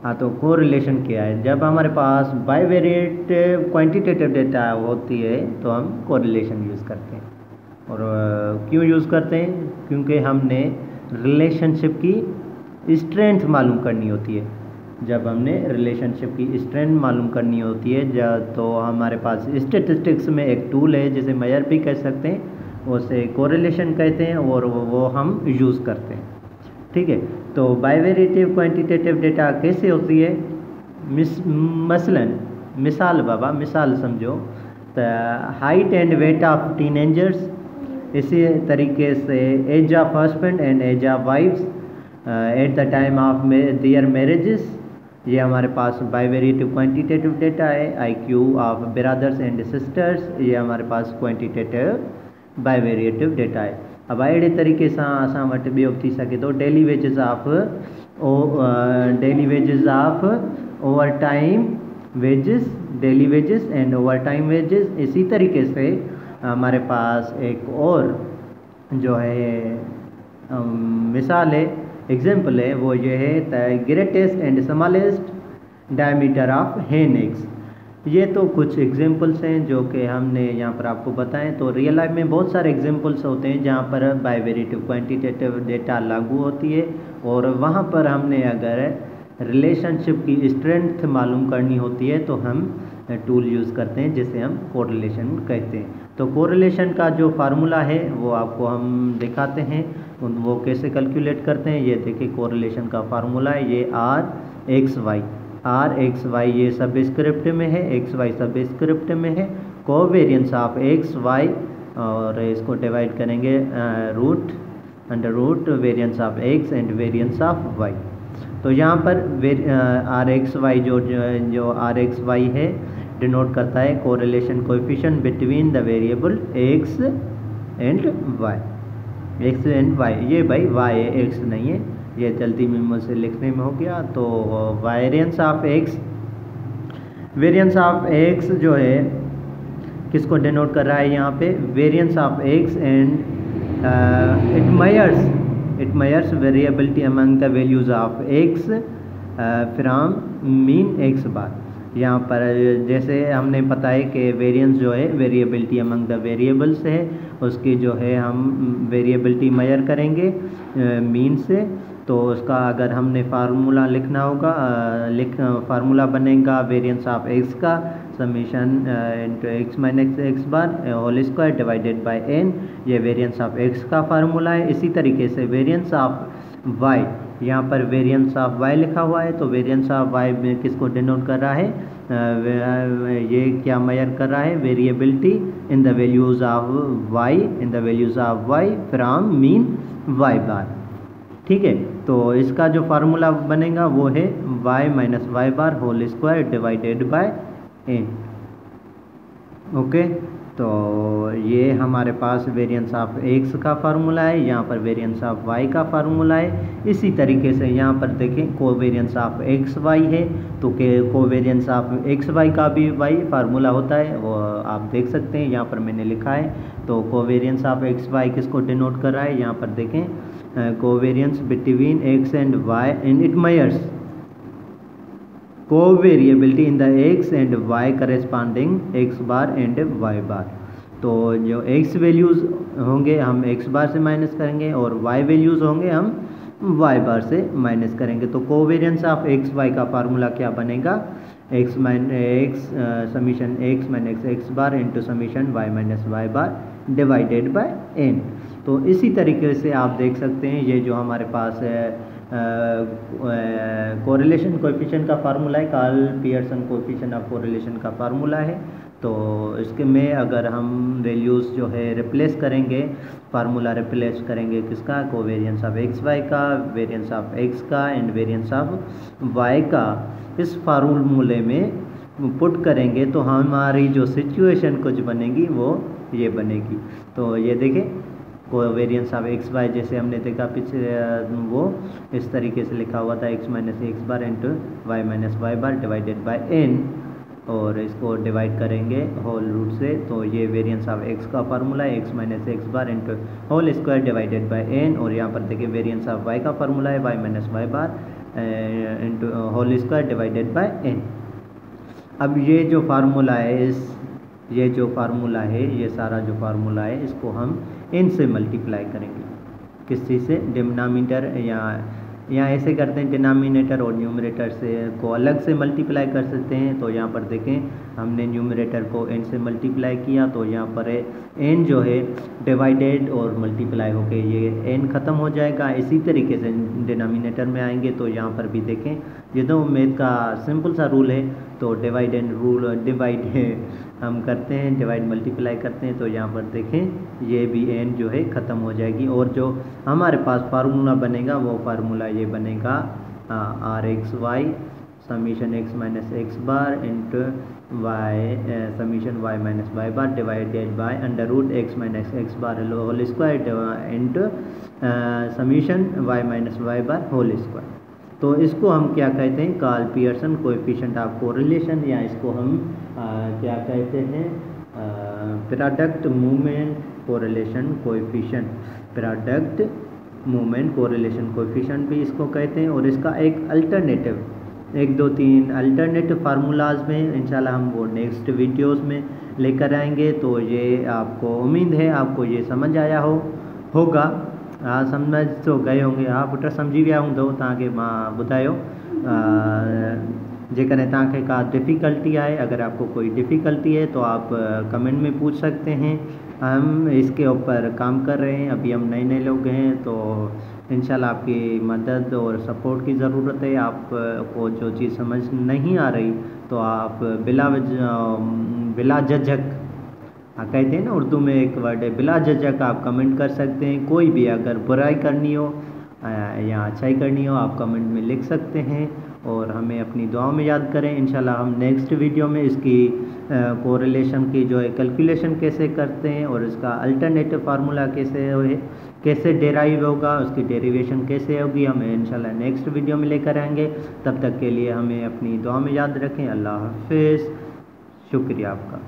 हाँ, तो कोरिलेशन क्या है? जब हमारे पास बाइवेरिएट क्वांटिटेटिव डेटा होती है तो हम कोरिलेशन यूज़ करते हैं। और क्यों यूज़ करते हैं? क्योंकि हमने रिलेशनशिप की स्ट्रेंथ मालूम करनी होती है। जब हमने रिलेशनशिप की स्ट्रेंथ मालूम करनी होती है तो हमारे पास स्टेटिस्टिक्स में एक टूल है जिसे मेजर भी कह सकते हैं, उसे कोरिलेशन कहते हैं, और वो हम यूज़ करते हैं। ठीक है, तो बाइवेरिएटिव क्वांटिटेटिव डेटा कैसे होती है? मसलन मिसाल बाबा, मिसाल समझो, the height and weight of teenagers, इसी तरीके से age of husband and age of wifes at the time of their marriages, ये हमारे पास बाइवेरिएटिव क्वांटिटेटिव डेटा है। IQ of brothers and sisters, ये हमारे पास क्वांटिटेटिव बाइवेरिएटिव डेटा है। अब अड़े तरीक़े सां असां वटि ॿियो थी सघे थो daily wages of overtime wages, daily wages and overtime wages. इसी तरीके से हमारे पास एक और जो है मिसाल है, एग्जाम्पल है, वो ये है the greatest and smallest diameter of हेन एग्स। ये तो कुछ एग्जाम्पल्स हैं जो कि हमने यहाँ पर आपको बताएं। तो रियल लाइफ में बहुत सारे एग्जाम्पल्स होते हैं जहाँ पर बाइवेरिएटिव क्वांटिटेटिव डेटा लागू होती है, और वहाँ पर हमने अगर रिलेशनशिप की स्ट्रेंथ मालूम करनी होती है तो हम टूल यूज़ करते हैं जिसे हम कोरिलेशन कहते हैं। तो कोरिलेशन का जो फार्मूला है वो आपको हम दिखाते हैं, वो कैसे कैलकुलेट करते हैं। ये देखिए कोरिलेशन का फार्मूला है, ये RXY ये सब स्क्रिप्ट में है, XY सब स्क्रिप्ट में है। कोवेरियंस ऑफ XY, और इसको डिवाइड करेंगे under root variance of X and variance of Y। तो यहाँ पर RXY जो RXY है डिनोट करता है correlation coefficient between the variable X and Y। ये भाई Y है, X नहीं है, ये जल्दी में मुझसे लिखने में हो गया। तो वेरियंस ऑफ एक्स जो है किसको डिनोट कर रहा है यहाँ पे? Variance of x and it measures variability among the values of x from mean x bar. यहाँ पर जैसे हमने पता है कि वेरिएंस जो है वेरिएबिलिटी अमंग द वेरिएबल्स है, उसकी जो है हम वेरिएबिलिटी मेजर करेंगे मीन से। तो उसका अगर हमने फार्मूला लिखना होगा, फार्मूला बनेगा वेरिएंस ऑफ एक्स का summation into x minus x bar whole square divided by n, ये वेरिएंस ऑफ एक्स का फार्मूला है। इसी तरीके से वेरिएंस ऑफ वाई, यहाँ पर वेरिएंस ऑफ वाई लिखा हुआ है, तो वेरिएंस ऑफ वाई में किसको डिनोट कर रहा है? ये क्या मेजर कर रहा है? Variability in the values of y from mean y bar. ठीक है, तो इसका जो फार्मूला बनेगा वो है y minus y bar whole square divided by n। Okay, तो ये हमारे पास वेरिएंस ऑफ x का फार्मूला है, यहाँ पर वेरिएंस ऑफ y का फार्मूला है। इसी तरीके से यहाँ पर देखें कोवेरिएंस ऑफ xy है, तो कोवेरिएंस ऑफ xy का भी y फार्मूला होता है, वो आप देख सकते हैं, यहाँ पर मैंने लिखा है। तो कोवेरिएंस ऑफ xy किसको डिनोट कर रहा है? यहाँ पर देखें covariance between x and y and it measures covariability in the x and y corresponding x bar and y bar. तो जो x वैल्यूज़ होंगे हम x बार से माइनस करेंगे, और y वैल्यूज़ होंगे हम y बार से माइनस करेंगे। तो कोवेरिएंस ऑफ xy का फार्मूला क्या बनेगा? Summation x minus x bar into summation y minus y bar divided by n। तो इसी तरीके से आप देख सकते हैं ये जो हमारे पास कोरिलेशन कोएफिशिएंट का फार्मूला है, Karl Pearson coefficient of correlation का फार्मूला है। तो इसके में अगर हम वैल्यूज़ जो है रिप्लेस करेंगे, फार्मूला रिप्लेस करेंगे किसका? कोवेरिएंस ऑफ XY का, वेरिएंस ऑफ x का एंड वेरिएंस ऑफ y का, इस फार्मूले में पुट करेंगे तो हमारी जो सिचुएशन कुछ बनेगी वो ये बनेगी। तो ये देखें कोवेरिएंस ऑफ XY जैसे हमने देखा पीछे, वो इस तरीके से लिखा हुआ था x minus x bar into y minus y bar divided by n, और इसको डिवाइड करेंगे होल रूट से। तो ये वेरिएंस ऑफ x का फार्मूला है x minus x bar into whole square divided by n, और यहाँ पर देखिए वेरिएंस ऑफ y का फार्मूला है y minus y bar into whole square divided by n। अब ये जो फार्मूला है ये जो फार्मूला है, ये सारा जो फार्मूला है, इसको हम n से मल्टीप्लाई करेंगे। किस चीज़ से? डिनोमिनेटर या ऐसे करते हैं, डिनोमिनेटर और न्यूमरेटर से को अलग से मल्टीप्लाई कर सकते हैं। तो यहाँ पर देखें, हमने न्यूमरेटर को n से मल्टीप्लाई किया, तो यहाँ पर n जो है डिवाइडेड और मल्टीप्लाई होके ये n ख़त्म हो जाएगा। इसी तरीके से डिनोमिनेटर में आएंगे तो यहाँ पर भी देखें, ये तो मैथ का सिंपल सा रूल है। तो डिवाइड एंड रूल, डिवाइड हम करते हैं, डिवाइड मल्टीप्लाई करते हैं, तो यहाँ पर देखें ये भी n जो है ख़त्म हो जाएगी। और जो हमारे पास फार्मूला बनेगा वो फार्मूला ये बनेगा r x y summation x minus x bar into y summation y minus y bar divided by under root x minus x bar whole square into summation y minus y bar whole square. तो इसको हम क्या कहते हैं? Karl Pearson coefficient of correlation, या इसको हम क्या कहते हैं? Product movement correlation coefficient, product movement correlation coefficient भी इसको कहते हैं। और इसका एक अल्टरनेटिव 1 2 3 अल्टरनेटिव फार्मूलाज में इंशाल्लाह हम वो नेक्स्ट वीडियोस में लेकर आएंगे। तो ये आपको उम्मीद है आपको ये समझ आया होगा। समझ तो गए होंगे आप, पुट समझी विया हूंदो, तव्हांखे मां ॿुधायो। जेकॾहिं तव्हांखे का डिफ़िकल्टी आए, अगर आपको कोई डिफ़िकल्टी है तो आप कमेंट में पूछ सकते हैं। हम इसके ऊपर काम कर रहे हैं, अभी हम नए लोग हैं, तो इंशाल्लाह आपकी मदद और सपोर्ट की ज़रूरत है। आपको जो चीज़ समझ नहीं आ रही तो आप बिला झिझक कहते हैं ना, उर्दू में एक वर्ड है बिला झिझक, आप कमेंट कर सकते हैं। कोई भी अगर बुराई करनी हो या अच्छाई करनी हो आप कमेंट में लिख सकते हैं। और हमें अपनी दुआओं में याद करें। इंशाल्लाह हम नेक्स्ट वीडियो में इसकी कोरिलेशन की जो है कैलकुलेशन कैसे करते हैं और इसका अल्टरनेटिव फार्मूला कैसे डेराइव होगा, उसकी डेरिवेशन कैसे होगी, हमें इंशाल्लाह नेक्स्ट वीडियो में लेकर आएंगे। तब तक के लिए हमें अपनी दुआ में याद रखें। अल्लाह हाफिज़। शुक्रिया आपका।